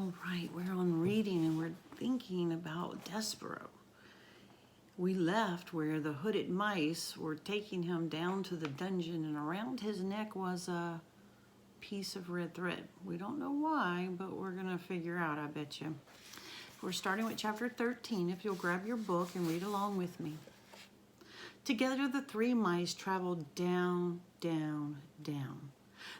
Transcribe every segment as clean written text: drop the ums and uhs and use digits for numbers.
All right, we're on reading and we're thinking about Despero. We left where the hooded mice were taking him down to the dungeon, and around his neck was a piece of red thread. We don't know why, but we're gonna figure out, I bet you. We're starting with chapter 13. If you'll grab your book and read along with me. Together the three mice traveled down, down, down.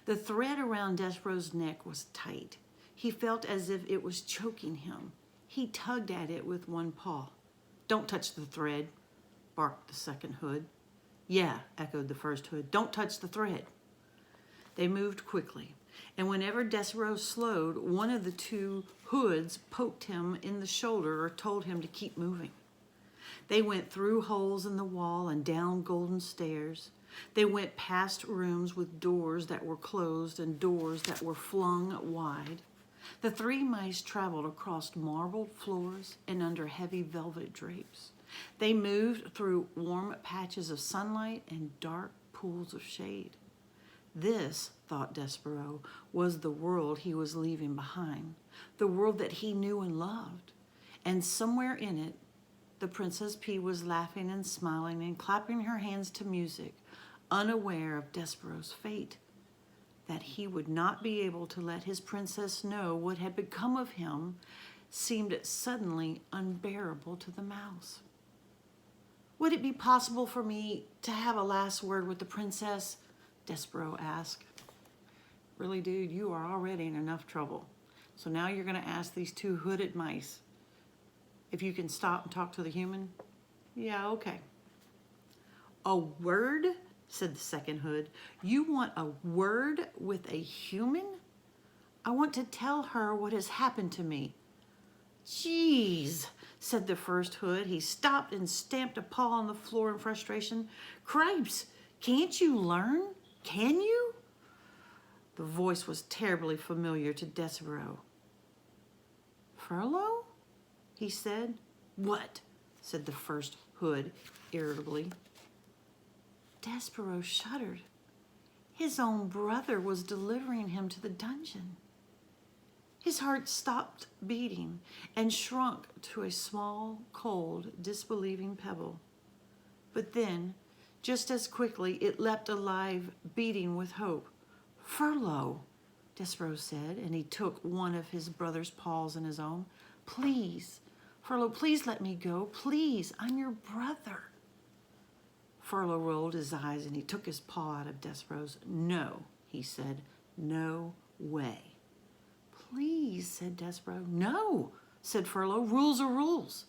The thread around Despero's neck was tight. He felt as if it was choking him. He tugged at it with one paw. "Don't touch the thread," barked the second hood. "Yeah," echoed the first hood. "Don't touch the thread." They moved quickly, and whenever Despero slowed, one of the two hoods poked him in the shoulder or told him to keep moving. They went through holes in the wall and down golden stairs. They went past rooms with doors that were closed and doors that were flung wide. The three mice traveled across marbled floors and under heavy velvet drapes. They moved through warm patches of sunlight and dark pools of shade. This, thought Despero, was the world he was leaving behind, the world that he knew and loved. And somewhere in it, the Princess P was laughing and smiling and clapping her hands to music, unaware of Despero's fate, that he would not be able to let his princess know what had become of him seemed suddenly unbearable to the mouse. "Would it be possible for me to have a last word with the princess?" Despero asked. "Really, dude, you are already in enough trouble. So now you're going to ask these two hooded mice if you can stop and talk to the human?" "Yeah, okay." "A word?" said the second hood. "You want a word with a human? I want to tell her what has happened to me." "Jeez," said the first hood. He stopped and stamped a paw on the floor in frustration. "Cripes, can't you learn? Can you?" The voice was terribly familiar to Despero. "Furlough?" he said. "What?" said the first hood irritably. Despero shuddered. His own brother was delivering him to the dungeon. His heart stopped beating and shrunk to a small, cold, disbelieving pebble. But then, just as quickly, it leapt alive, beating with hope. "Furlough," Despero said, and he took one of his brother's paws in his own. "Please, Furlough, please let me go. Please, I'm your brother." Furlough rolled his eyes and he took his paw out of Despero's. "No," he said. "No way." "Please," said Despero. "No," said Furlough. "Rules are rules."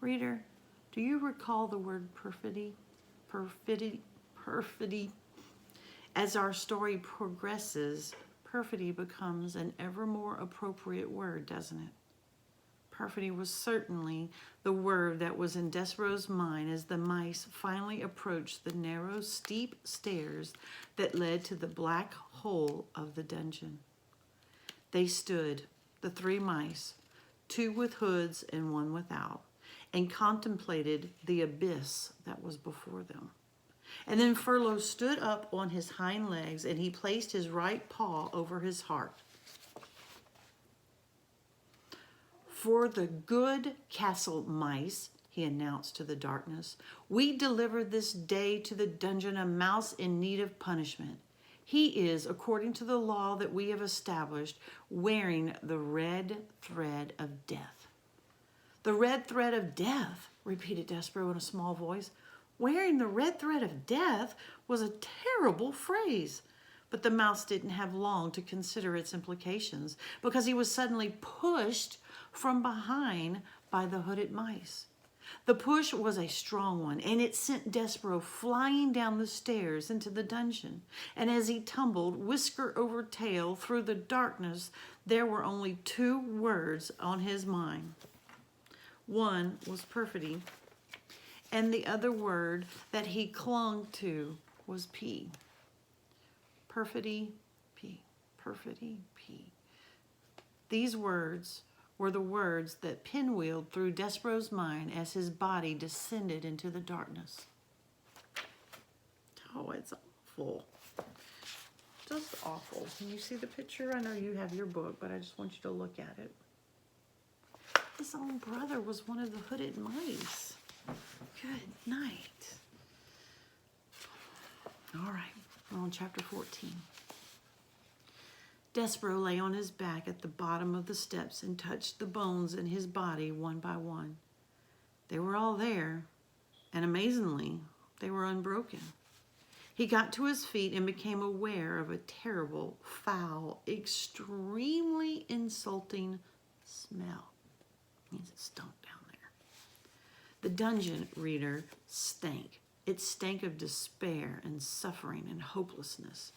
Reader, do you recall the word perfidy? Perfidy. As our story progresses, perfidy becomes an ever more appropriate word, doesn't it? Perfidy was certainly the word that was in Despero's mind as the mice finally approached the narrow, steep stairs that led to the black hole of the dungeon. They stood, the three mice, two with hoods and one without, and contemplated the abyss that was before them. And then Furlough stood up on his hind legs and he placed his right paw over his heart. "For the good castle mice," he announced to the darkness, "we deliver this day to the dungeon a mouse in need of punishment. He is, according to the law that we have established, wearing the red thread of death." "The red thread of death," repeated Despero in a small voice. Wearing the red thread of death was a terrible phrase. But the mouse didn't have long to consider its implications because he was suddenly pushed from behind by the hooded mice. The push was a strong one, and it sent Despero flying down the stairs into the dungeon. And as he tumbled, whisker over tail, through the darkness, there were only two words on his mind. One was perfidy, and the other word that he clung to was P. Perfidy, P. Perfidy, P. These words were the words that pinwheeled through Despero's mind as his body descended into the darkness. Oh, it's awful. Just awful. Can you see the picture? I know you have your book, but I just want you to look at it. His own brother was one of the hooded mice. Good night. All right, we're on chapter 14. Despereaux lay on his back at the bottom of the steps and touched the bones in his body one by one. They were all there, and amazingly, they were unbroken. He got to his feet and became aware of a terrible, foul, extremely insulting smell. It means it stunk down there. The dungeon, reader, stank. It stank of despair and suffering and hopelessness,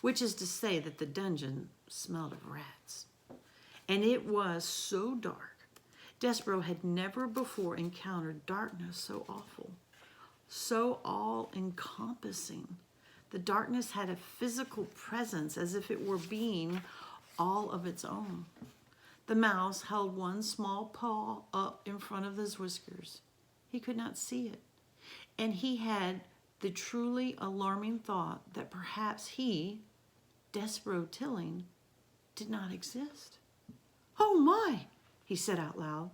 which is to say that the dungeon smelled of rats. And it was so dark. Despereaux had never before encountered darkness so awful, so all-encompassing. The darkness had a physical presence as if it were being all of its own. The mouse held one small paw up in front of his whiskers. He could not see it. And he had the truly alarming thought that perhaps he, Despereaux Tilling, did not exist. "Oh my," he said out loud.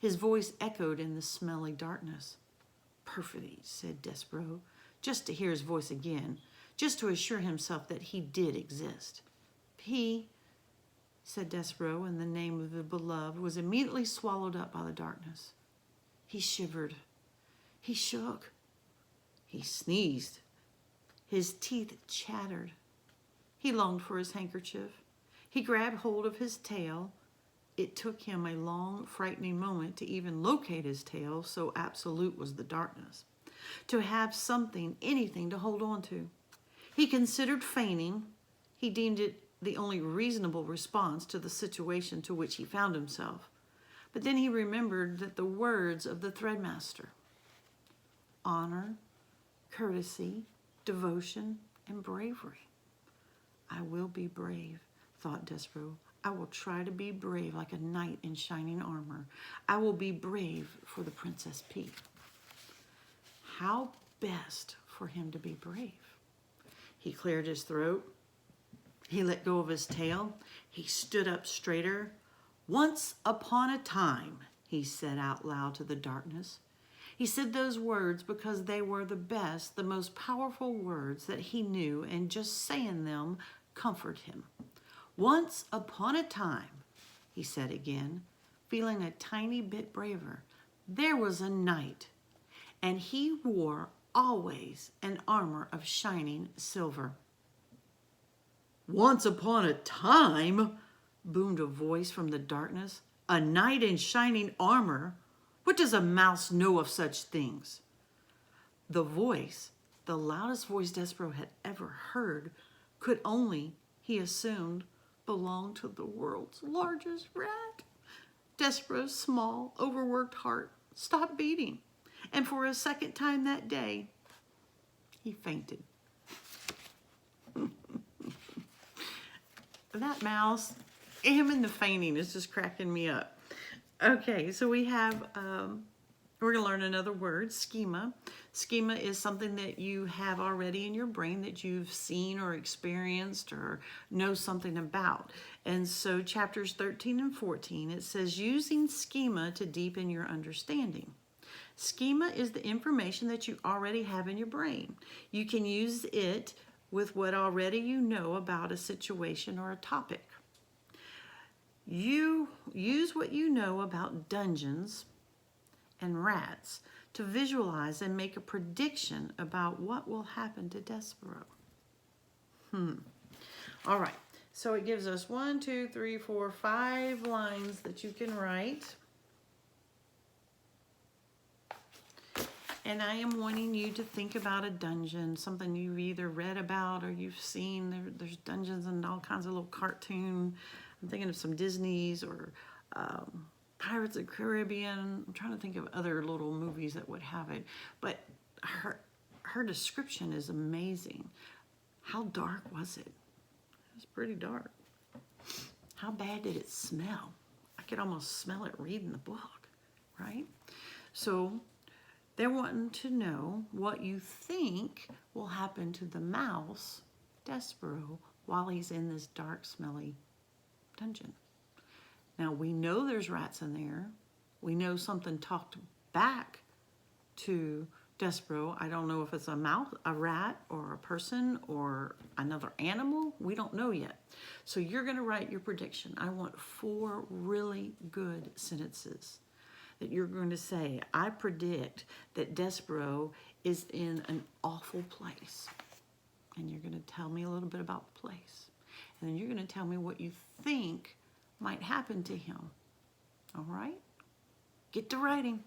His voice echoed in the smelly darkness. "Perfidy," said Despereaux, just to hear his voice again, just to assure himself that he did exist. "He," said Despereaux, and the name of the beloved was immediately swallowed up by the darkness. He shivered. He shook. He sneezed. His teeth chattered. He longed for his handkerchief. He grabbed hold of his tail. It took him a long, frightening moment to even locate his tail, so absolute was the darkness. To have something, anything to hold on to. He considered feigning. He deemed it the only reasonable response to the situation to which he found himself. But then he remembered that the words of the threadmaster, honor, courtesy, devotion, and bravery. "I will be brave," thought Despereaux. "I will try to be brave like a knight in shining armor. I will be brave for the Princess P." How best for him to be brave? He cleared his throat. He let go of his tail. He stood up straighter. "Once upon a time," he said out loud to the darkness. He said those words because they were the best, the most powerful words that he knew, and just saying them comforted him. "Once upon a time," he said again, feeling a tiny bit braver, "there was a knight, and he wore always an armor of shining silver." "Once upon a time," boomed a voice from the darkness. "A knight in shining armor? What does a mouse know of such things?" The voice, the loudest voice Despereaux had ever heard, could only, he assumed, belong to the world's largest rat. Despereaux's small, overworked heart stopped beating, and for a second time that day, he fainted. That mouse, him and the fainting is just cracking me up. Okay, so we have, we're going to learn another word, schema. Schema is something that you have already in your brain that you've seen or experienced or know something about. And so chapters 13 and 14, it says using schema to deepen your understanding. Schema is the information that you already have in your brain. You can use it with what already you know about a situation or a topic. You use what you know about dungeons and rats to visualize and make a prediction about what will happen to Despereaux. All right, so it gives us 1, 2, 3, 4, 5 lines that you can write. And I am wanting you to think about a dungeon, something you've either read about or you've seen. There's dungeons and all kinds of little cartoon. I'm thinking of some Disney's or Pirates of the Caribbean. I'm trying to think of other little movies that would have it. But her description is amazing. How dark was it? It was pretty dark. How bad did it smell? I could almost smell it reading the book, right? So they're wanting to know what you think will happen to the mouse, Despero while he's in this dark, smelly dungeon. Now, we know there's rats in there. We know something talked back to Despero. I don't know if it's a rat, or a person, or another animal. We don't know yet. So you're going to write your prediction. I want 4 really good sentences that you're going to say. I predict that Despero is in an awful place. And you're going to tell me a little bit about the place. And then you're going to tell me what you think might happen to him. All right? Get to writing.